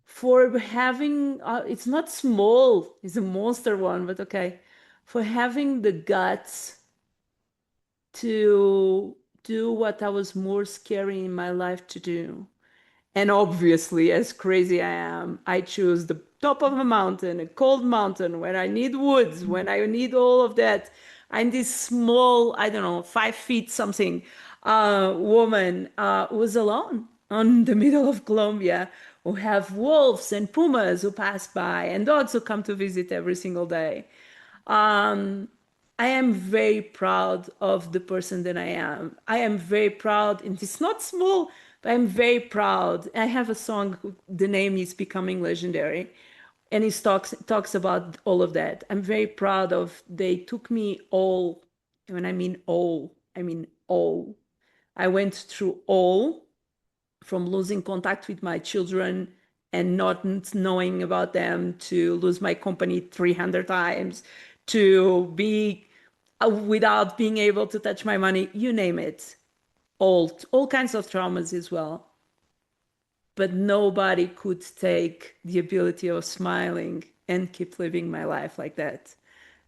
For having, it's not small, it's a monster one, but okay. For having the guts to do what I was more scary in my life to do. And obviously, as crazy I am, I choose the top of a mountain, a cold mountain, where I need woods, when I need all of that. I'm this small, I don't know, 5 feet something woman who was alone on the middle of Colombia, who have wolves and pumas who pass by and dogs who come to visit every single day. Um, I am very proud of the person that I am. I am very proud, and it's not small, but I'm very proud. I have a song, the name is Becoming Legendary, and it talks about all of that. I'm very proud of they took me all, and when I mean all. I went through all from losing contact with my children and not knowing about them to lose my company 300 times to be without being able to touch my money, you name it, all kinds of traumas as well. But nobody could take the ability of smiling and keep living my life like that.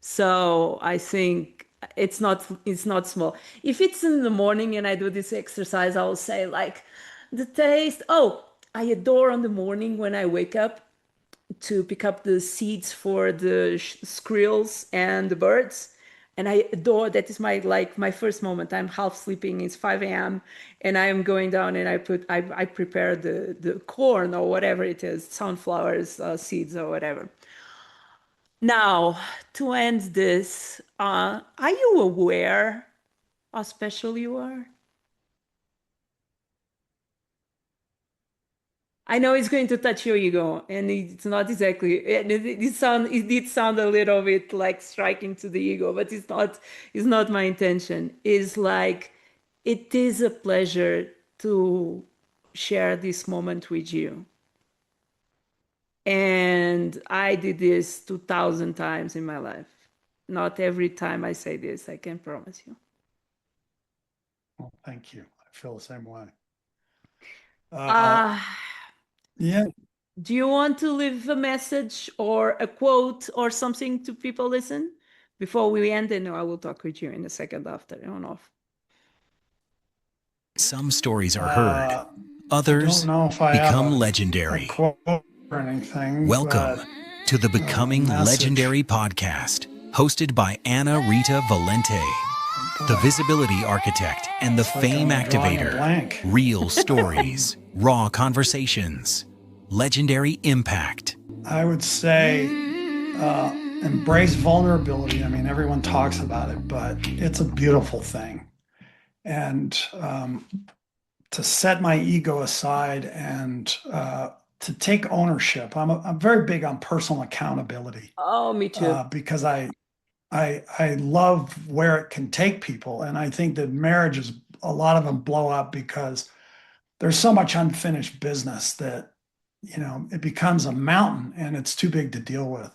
So I think it's not small. If it's in the morning and I do this exercise, I'll say like the taste. Oh, I adore on the morning when I wake up to pick up the seeds for the squirrels and the birds. And I adore that is my like my first moment. I'm half sleeping, it's 5 a.m. and I am going down and I prepare the corn or whatever it is, sunflowers, seeds or whatever. Now, to end this, are you aware how special you are? I know it's going to touch your ego, and it's not exactly. And it did sound a little bit like striking to the ego, but it's not. It's not my intention. It's like it is a pleasure to share this moment with you. And I did this 2,000 times in my life. Not every time I say this, I can promise you. Well, thank you. I feel the same way. Uh, Uh, yeah. Do you want to leave a message or a quote or something to people listen before we end? And I will talk with you in a second after on off. Some stories are heard, I don't others know if I have become a legendary. quote or anything, Welcome but to the Becoming message. Legendary podcast, hosted by Rita Valente, the Boy, visibility architect and the it's like fame I'm drawing a activator. blank. Real stories, raw conversations, legendary impact. I would say embrace vulnerability. I mean, everyone talks about it, but it's a beautiful thing. And to set my ego aside and to take ownership. I'm very big on personal accountability Oh, me too. because I love where it can take people, and I think that marriages, a lot of them blow up because there's so much unfinished business that it becomes a mountain and it's too big to deal with.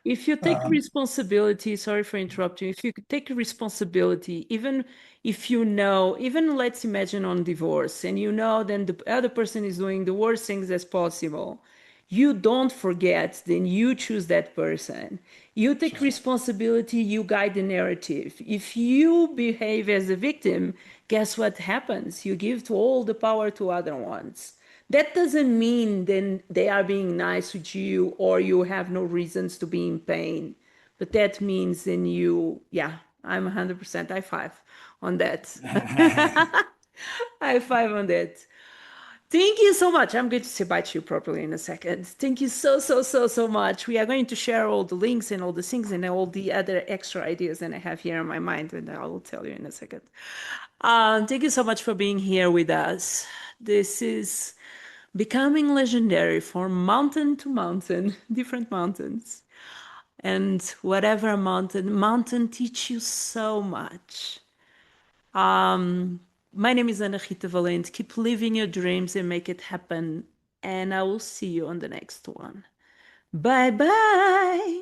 If you take Um, responsibility, sorry for interrupting, if you take responsibility, even if you know, even let's imagine on divorce, and you know then the other person is doing the worst things as possible, you don't forget, then you choose that person. You take so, responsibility, you guide the narrative. If you behave as a victim, guess what happens? You give to all the power to other ones. That doesn't mean then they are being nice with you or you have no reasons to be in pain. But that means then you, yeah, I'm 100% high five on that. High five on that. Thank you so much. I'm going to say bye to you properly in a second. Thank you so, so, so, so much. We are going to share all the links and all the things and all the other extra ideas that I have here in my mind, and I will tell you in a second. Thank you so much for being here with us. This is becoming legendary from mountain to mountain, different mountains. And whatever mountain teach you so much. My name is Rita Valente. Keep living your dreams and make it happen. And I will see you on the next one. Bye bye.